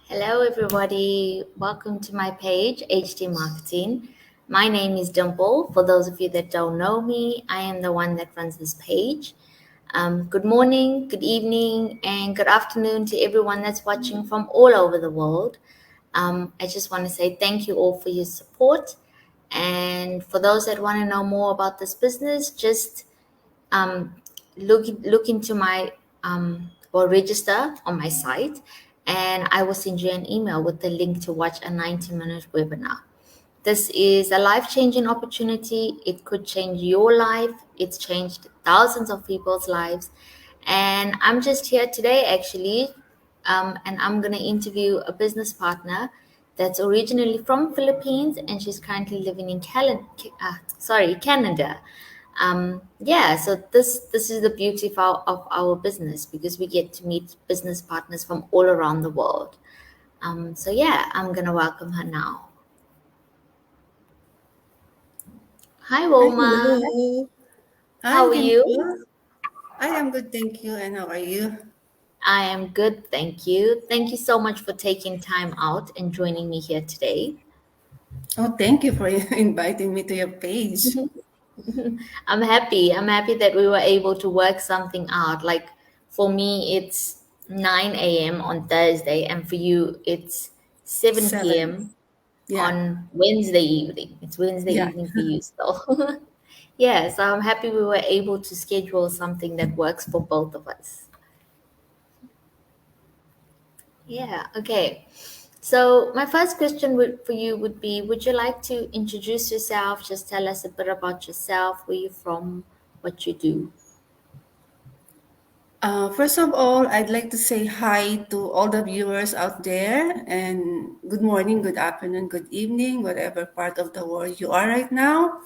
Hello, everybody. Welcome to my page, HD Marketing. My name is Dimple. For those of you that don't know me, I am the one that runs this page. Good morning, good evening, and good afternoon to everyone that's watching from all over the world. I just want to say thank you all for your support. And for those that want to know more about this business, just um, look into my or register on my site, and I will send you an email with the link to watch a 90-minute webinar. This is a life-changing opportunity. It could change your life. It's changed thousands of people's lives. And I'm just here today, actually, and I'm going to interview a business partner that's originally from Philippines, and she's currently living in Canada. Yeah, so this is the beauty of our business, because we get to meet business partners from all around the world. So yeah, I'm going to welcome her now. Hi, Hi, Wilma. hello. Hi, How are you? Dimple. I am good, thank you. And how are you? I am good, thank you. Thank you so much for taking time out and joining me here today. Oh, thank you for inviting me to your page. I'm happy. I'm happy that we were able to work something out. Like for me, it's 9 a.m. on Thursday, and for you, it's 7 Seven. p.m. Yeah, on Wednesday evening. It's Wednesday yeah. evening for you still. Yeah, so I'm happy we were able to schedule something that works for both of us. Yeah, okay. So my first question for you would be, would you like to introduce yourself? Just tell us a bit about yourself, where you're from, what you do. First of all, I'd like to say hi to all the viewers out there, and good morning, good afternoon, good evening, whatever part of the world you are right now.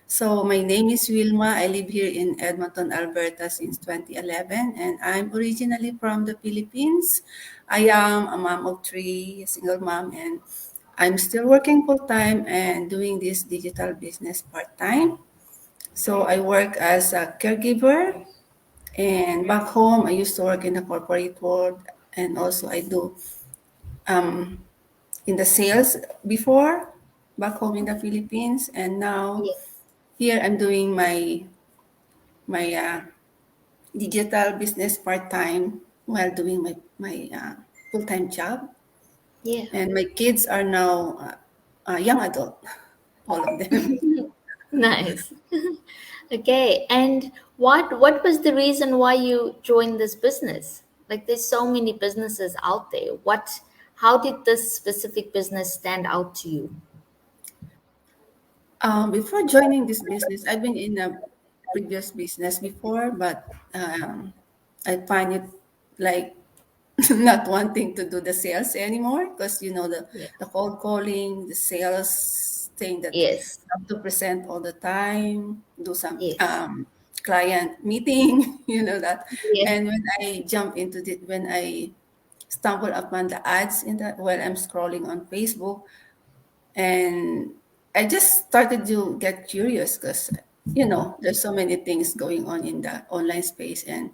So, my name is Wilma. I live here in Edmonton, Alberta since 2011, and I'm originally from the Philippines. I am a mom of three, a single mom, and I'm still working full time and doing this digital business part time. So, I work as a caregiver, and back home, I used to work in the corporate world, and also I do um, in the sales before back home in the Philippines, and now Yeah, here I'm doing my digital business part time while doing my full time job, yeah. and my kids are now young adult, all of them. Nice. Okay, and what was the reason why you joined this business? Like there's so many businesses out there. How did this specific business stand out to you? Before joining this business, I've been in a previous business before, but I find it like not wanting to do the sales anymore because Yeah. the cold calling, the sales thing that Yes. you have to present all the time, do some Yes. client meeting, that. Yeah. And when I stumble upon the ads in that while I'm scrolling on Facebook, and I just started to get curious because there's so many things going on in the online space, and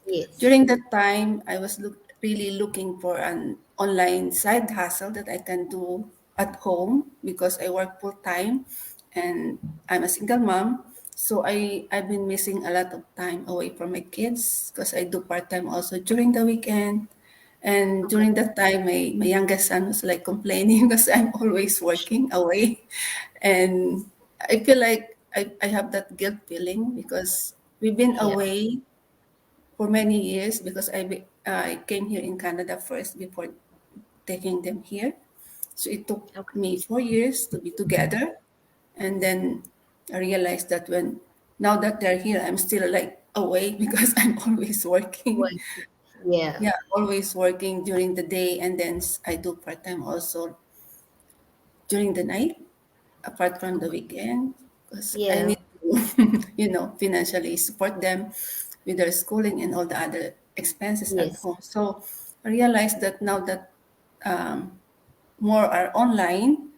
Yes. during that time, I was really looking for an online side hustle that I can do at home because I work full time and I'm a single mom. So I've been missing a lot of time away from my kids because I do part time also during the weekend. And Okay. during that time, my youngest son was like complaining because I'm always working away. And I feel like I have that guilt feeling because we've been Yeah. away for many years because I came here in Canada first before taking them here. So it took Okay. me 4 years to be together. And then I realized that now that they're here, I'm still like away because I'm always working. Work. Yeah. Yeah, always working during the day. And then I do part time also during the night, apart from the weekend, because I Yeah. need to, financially support them with their schooling and all the other expenses at Yes. home. So I realized that now that more are online,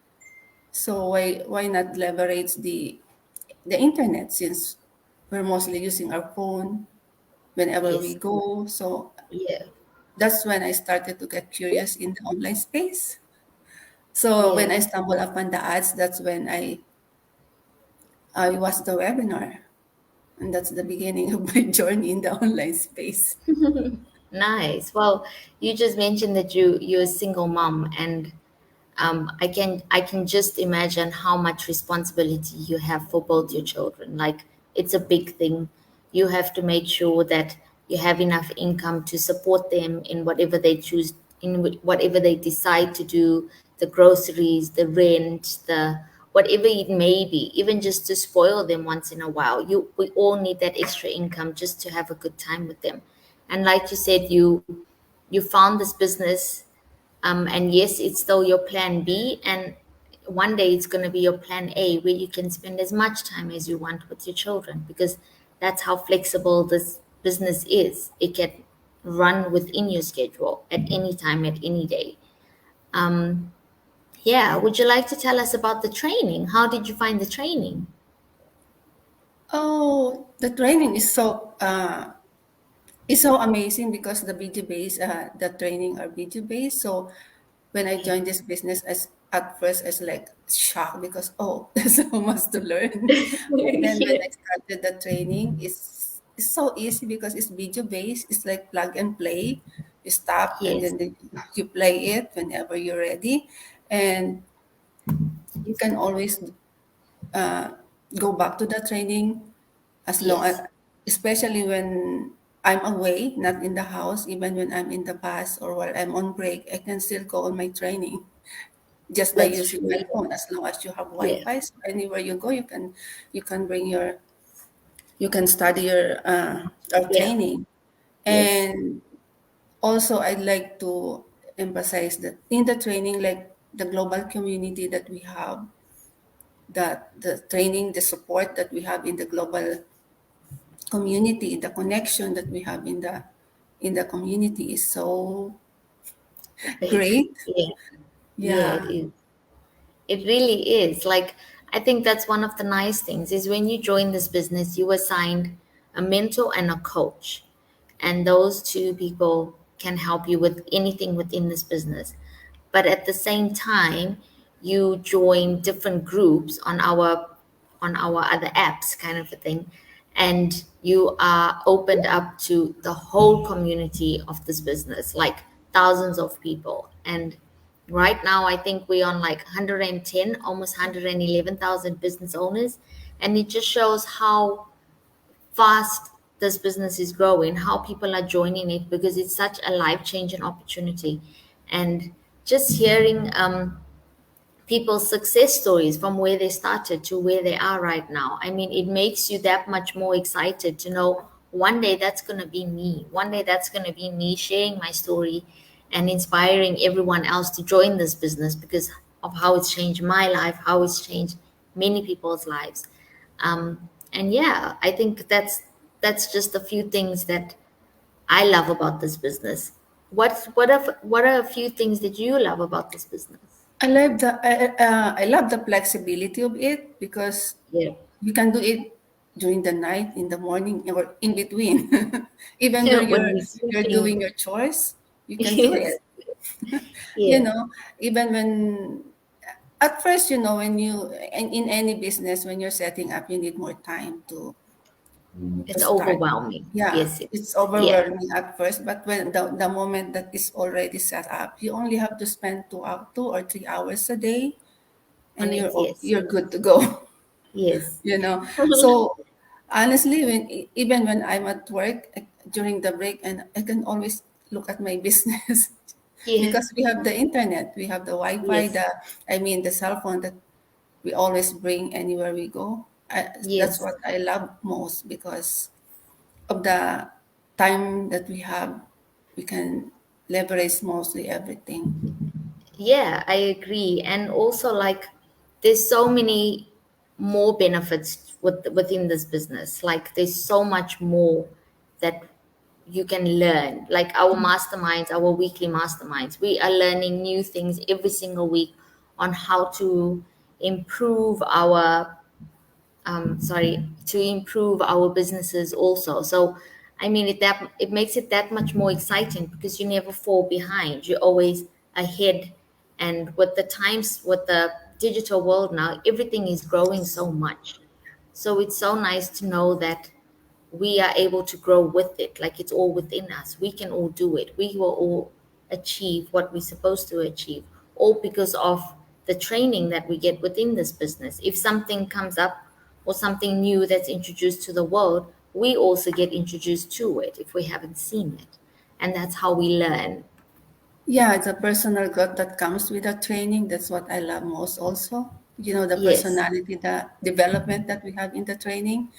so why not leverage the internet since we're mostly using our phone whenever we Yes. go. So Yeah. that's when I started to get curious in the online space. So when I Yeah. stumbled upon the ads, that's when I was the webinar. And that's the beginning of my journey in the online space. Nice. Well, you just mentioned that you're a single mom, and I can just imagine how much responsibility you have for both your children. Like, it's a big thing. You have to make sure that you have enough income to support them in whatever they choose, in whatever they decide to do, the groceries, the rent, the whatever it may be, even just to spoil them once in a while. We all need that extra income just to have a good time with them. And like you said, you found this business, and yes, it's still your plan B, and one day it's going to be your plan A, where you can spend as much time as you want with your children, because that's how flexible this business is. It can run within your schedule at any time, at any day. um, yeah, would you like to tell us about the training? How did you find the training? Oh, the training is so it's so amazing because the training are video based. So when I Okay. joined this business, as at first I was like shocked because oh, there's so much to learn. But then when Yeah. I started the training, it's so easy because it's video based. It's like plug and play. You stop and Yes. then you play it whenever you're ready, and you can always uh, go back to the training as long as, Yes. especially when I'm away, not in the house, even when I'm in the bus or while I'm on break, I can still go on my training just by That's using my true. phone. As long as you have Yeah. Wi-Fi, so anywhere you go, you can bring your you can study your Yeah. training. Yes. And also, I'd like to emphasize that in the training, like the global community that we have, that the training, the support that we have in the global community, the connection that we have in the community is so Big. great. Yeah. Yeah, it Yeah. is. It really is. Like, I think that's one of the nice things is when you join this business, you assigned a mentor and a coach. And those two people can help you with anything within this business. But at the same time, you join different groups on our other apps, kind of a thing, and you are opened up to the whole community of this business, like thousands of people. And right now, I think we're on like 110, almost 111,000 business owners. And it just shows how fast this business is growing, how people are joining it, because it's such a life changing opportunity. And just hearing people's success stories from where they started to where they are right now. I mean, it makes you that much more excited to know one day that's going to be me. One day that's going to be me sharing my story and inspiring everyone else to join this business because of how it's changed my life, how it's changed many people's lives. And yeah, I think that's just a few things that I love about this business. What are a few things that you love about this business? I love the flexibility of it because Yeah. you can do it during the night, in the morning, or in between. Even though When we're you're sleeping. doing your chores, you can do Yes. it. You Yeah. know, even when at first, when in any business, when you're setting up, you need more time to It's start. overwhelming. Yeah, Yes, it it's is. Yeah. overwhelming at first, but when the moment that is already set up, you only have to spend 2 or 3 hours a day, On and it. Yes. you're good to go. Yes. So honestly, even when I'm at work during the break, and I can always look at my business Yeah. because we have the internet, we have the Wi-Fi, Yes. the cell phone that we always bring anywhere we go. That's Yes. what I love most because of the time that we have. We can leverage mostly everything. Yeah, I agree. And also, like, there's so many more benefits within this business. Like, there's so much more that you can learn. Like our masterminds, our weekly masterminds, we are learning new things every single week on how to improve our to improve our businesses also. So I mean, it makes it that much more exciting because you never fall behind. You're always ahead. And with the times, with the digital world now, everything is growing so much. So it's so nice to know that we are able to grow with it. Like it's all within us. We can all do it. We will all achieve what we're supposed to achieve, all because of the training that we get within this business. If something comes up or something new that's introduced to the world, we also get introduced to it if we haven't seen it. And that's how we learn. Yeah, the personal growth that comes with the training, that's what I love most also. The Yes, personality, the development that we have in the training.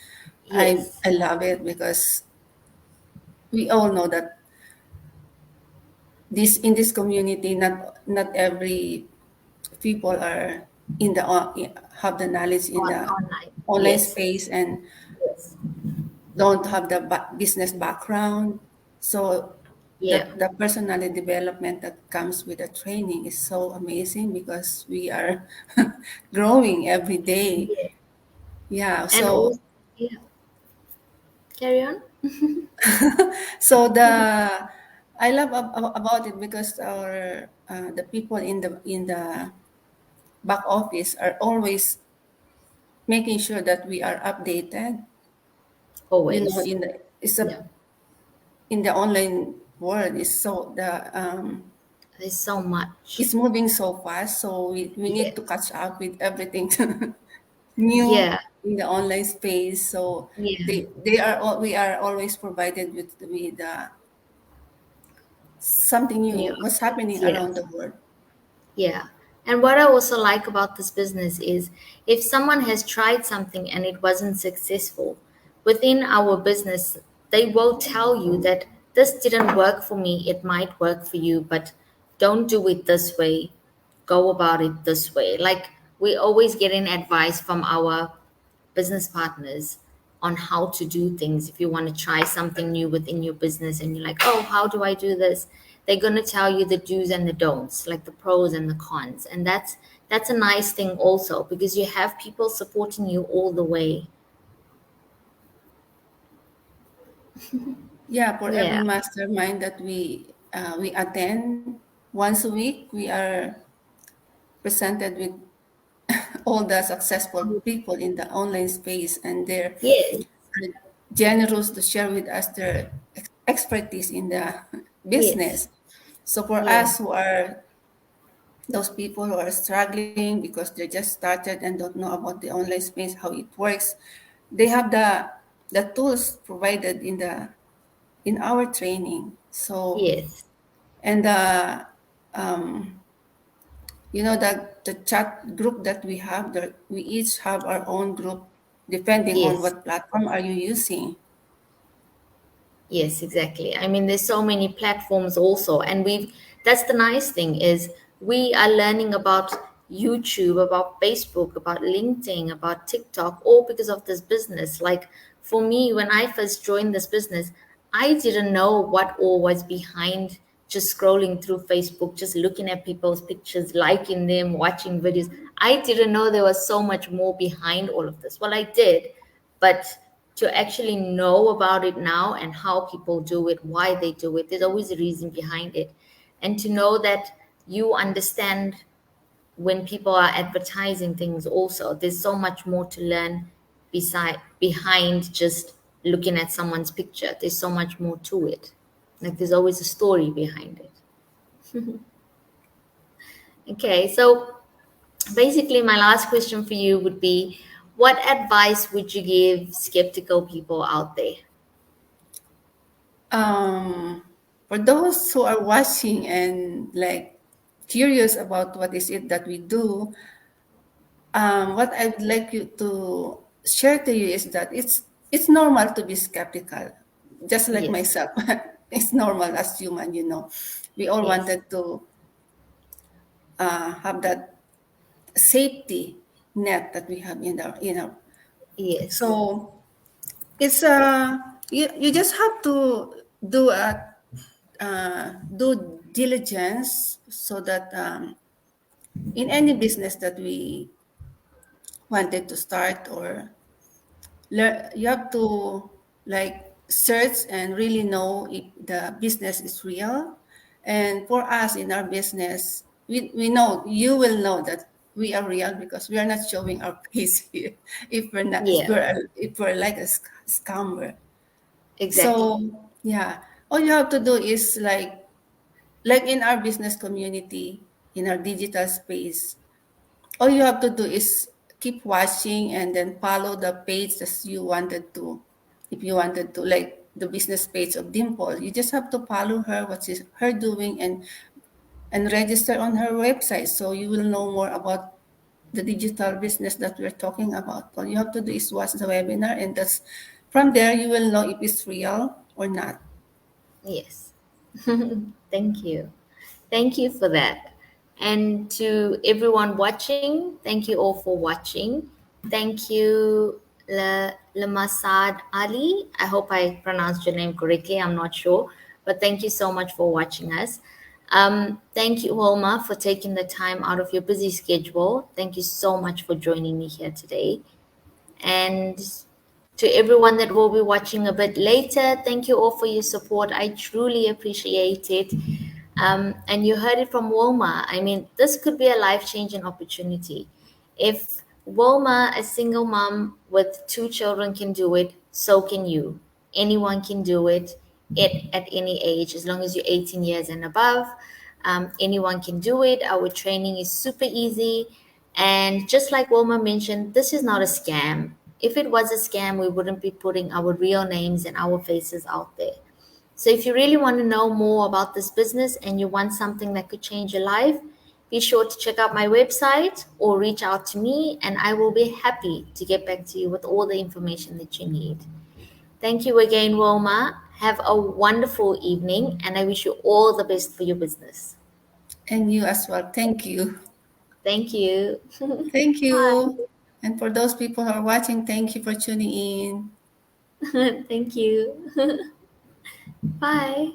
I yes, I love it because we all know that this in this community, not every people are have the knowledge in on the online. online Yes, space and yes, don't have the business background. So yeah, the personality development that comes with the training is so amazing because we are growing every day. yeah. Yeah. And So also, yeah, carry on. so I love about it because our the people in the back office are always making sure that we are updated. Always. In the it's Yeah. a in the online world is so the There's so much. it's moving so fast, so we need to Yes. catch up with everything new Yeah. in the online space. So Yeah. we are always provided with something New new, what's updates. happening Yeah. around the world. Yeah. And what I also like about this business is if someone has tried something and it wasn't successful, within our business, they will tell you that this didn't work for me. It might work for you, but don't do it this way. Go about it this way. Like we always get an advice from our business partners on how to do things. If you want to try something new within your business and you're like, oh, how do I do this? They're going to tell you the do's and the don'ts, like the pros and the cons. And that's a nice thing also because you have people supporting you all the way. Yeah, for every Yeah. mastermind that we attend once a week, we are presented with all the successful people in the online space, and they're Yes. generous to share with us their expertise in the Yes. business. So for Yeah. us who are those people who are struggling because they just started and don't know about the online space, how it works, they have the tools provided in our training. So Yes. and um, the chat group that we have, that we each have our own group depending on Yes. what platform are you using. Yes, exactly. I mean, there's so many platforms also, and that's the nice thing is we are learning about YouTube, about Facebook, about LinkedIn, about TikTok, all because of this business. Like for me, when I first joined this business, I didn't know what all was behind just scrolling through Facebook, just looking at people's pictures, liking them, watching videos. I didn't know there was so much more behind all of this. Well, I did, but to actually know about it now and how people do it, why they do it, there's always a reason behind it. And to know that you understand when people are advertising things also, there's so much more to learn behind just looking at someone's picture. There's so much more to it. Like there's always a story behind it. Okay, so basically my last question for you would be what advice would you give skeptical people out there? For those who are watching and like curious about what is it that we do, what I'd like you to share to you is that it's normal to be skeptical, just like Yes. myself. It's normal as human. We all Yes. wanted to have that safety net that we have in our. Yes. So it's you just have to do diligence so that in any business that we wanted to start or learn, you have to like search and really know if the business is real. And for us in our business, we know you will know that we are real because we are not showing our face here if we're not Yeah, if we're like a scammer. exactly. So yeah, all you have to do is like in our business community, in our digital space, all you have to do is keep watching and then follow the page as you wanted to. If you wanted to, like the business page of Dimple, you just have to follow her, what is her doing, and register on her website so you will know more about the digital business that we're talking about. All you have to do is watch the webinar, and that's from there you will know if it's real or not. Yes. Thank you. Thank you for that. And to everyone watching, thank you all for watching. Thank you, Lamasad Ali. I hope I pronounced your name correctly. I'm not sure. But thank you so much for watching us. Thank you, Wilma, for taking the time out of your busy schedule. Thank you so much for joining me here today. And to everyone that will be watching a bit later, thank you all for your support. I truly appreciate it. And you heard it from Wilma. I mean, this could be a life changing opportunity. If Wilma, a single mom with two children, can do it, so can you. Anyone can do it at any age, as long as you're 18 years and above. Anyone can do it. Our training is super easy. And just like Wilma mentioned, this is not a scam. If it was a scam, we wouldn't be putting our real names and our faces out there. So if you really want to know more about this business and you want something that could change your life, be sure to check out my website or reach out to me, and I will be happy to get back to you with all the information that you need. Thank you again, Wilma. Have a wonderful evening, and I wish you all the best for your business. And you as well. Thank you. Thank you. Thank Bye. you. And for those people who are watching, thank you for tuning in. Thank you. Bye.